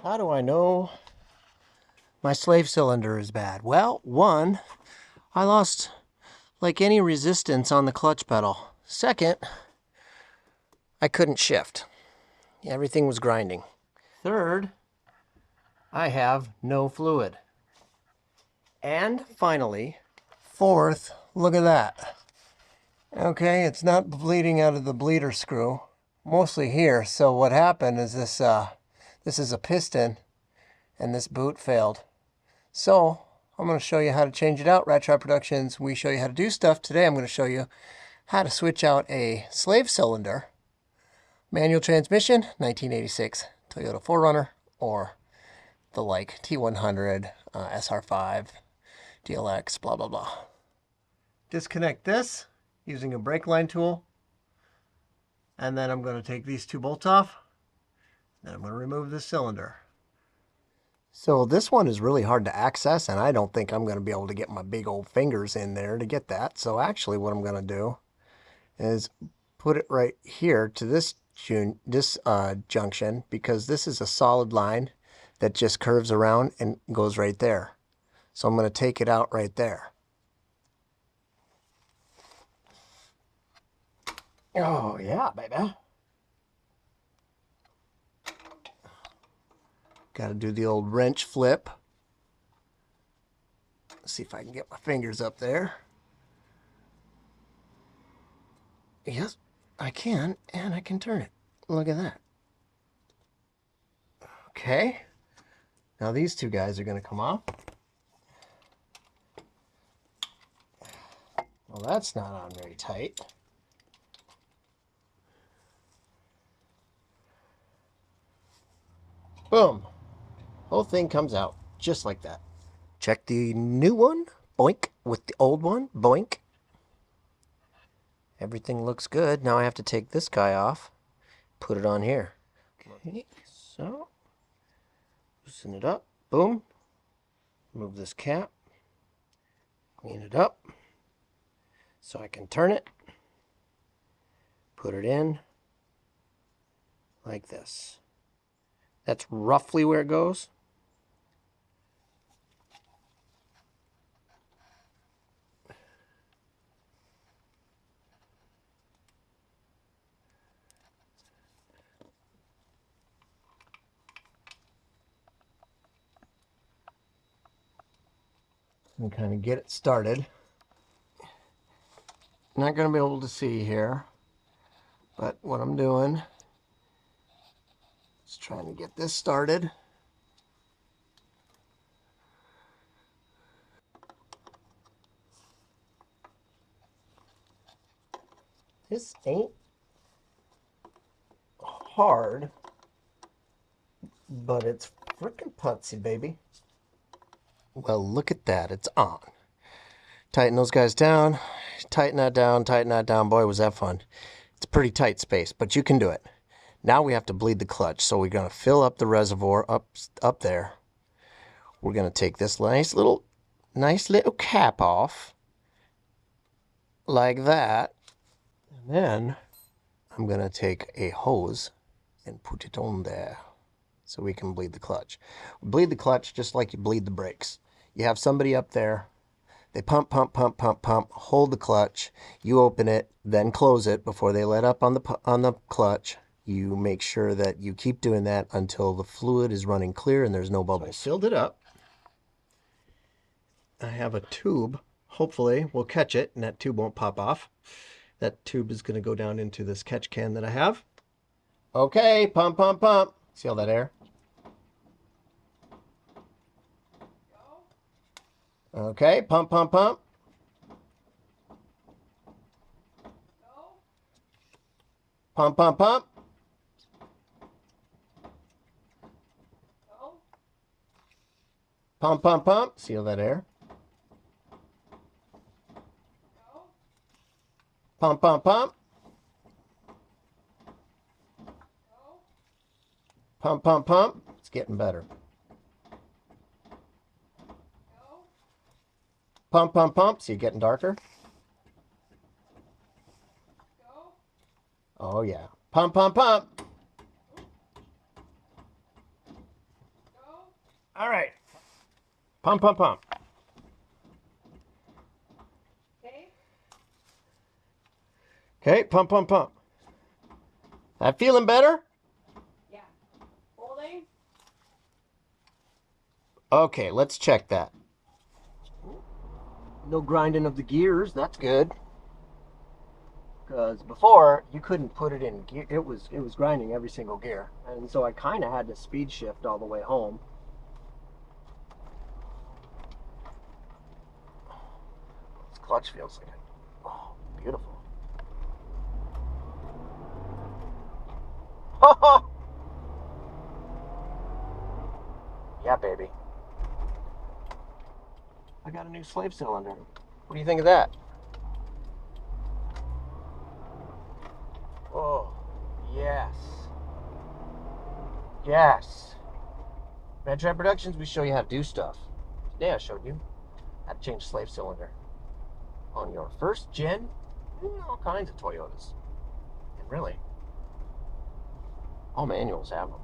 How do I know my slave cylinder is bad? Well, one, I lost like any resistance on the clutch pedal. Second, I couldn't shift. Everything was grinding. Third, I have no fluid. And finally, fourth, look at that. Okay, it's not bleeding out of the bleeder screw, mostly here. So what happened is this is a piston, and this boot failed. So I'm going to show you how to change it out. Rattrap Productions, we show you how to do stuff. Today I'm going to show you how to switch out a slave cylinder, manual transmission, 1986 Toyota 4Runner, or the like T100, SR5, DLX, blah, blah, blah. Disconnect this using a brake line tool. And then I'm going to take these two bolts off. Then I'm going to remove this cylinder. So this one is really hard to access, and I don't think I'm going to be able to get my big old fingers in there to get that. So actually what I'm going to do is put it right here to this junction, because this is a solid line that just curves around and goes right there. So I'm going to take it out right there. Oh yeah, baby. Got to do the old wrench flip. Let's see if I can get my fingers up there. Yes, I can, and I can turn it. Look at that. Okay. Now these two guys are going to come off. Well, that's not on very tight. Boom. Whole thing comes out just like that. Check the new one. Boink. With the old one. Boink. Everything looks good. Now I have to take this guy off. Put it on here. Okay. So. Loosen it up. Boom. Move this cap. Clean it up. So I can turn it. Put it in. Like this. That's roughly where it goes. And kind of get it started. Not going to be able to see here, but what I'm doing is trying to get this started. This ain't hard, but it's frickin' putsy, baby. Well, look at that. It's on. Tighten those guys down. Tighten that down. Tighten that down. Boy, was that fun. It's a pretty tight space, but you can do it. Now we have to bleed the clutch. So we're going to fill up the reservoir up there. We're going to take this nice little cap off. Like that. And then I'm going to take a hose and put it on there so we can bleed the clutch. Bleed the clutch just like you bleed the brakes. You have somebody up there. They pump, pump, pump, pump, pump, hold the clutch. You open it, then close it before they let up on the clutch. You make sure that you keep doing that until the fluid is running clear and there's no bubbles. So I filled it up. I have a tube. Hopefully we'll catch it and that tube won't pop off. That tube is going to go down into this catch can that I have. Okay, pump, pump, pump. See all that air? Okay, pump, pump, pump. Pump, pump, pump. Pump, pump, pump. See all that air? Pump, pump, pump. Pump, pump, pump. It's getting better. Pump, pump, pump. See it getting darker? Oh, yeah. Pump, pump, pump. All right. Pump, pump, pump. Okay. Okay, pump, pump, pump. That feeling better? Yeah. Holding. Okay, let's check that. No grinding of the gears. That's good. Because before you couldn't put it in gear. It was grinding every single gear, and so I kind of had to speed shift all the way home. This clutch feels like oh, beautiful. Yeah, baby. I got a new slave cylinder. What do you think of that? Oh, yes. Yes. Rattrap Productions, we show you how to do stuff. Today I showed you how to change slave cylinder on your first gen, all kinds of Toyotas. And really, all manuals have them.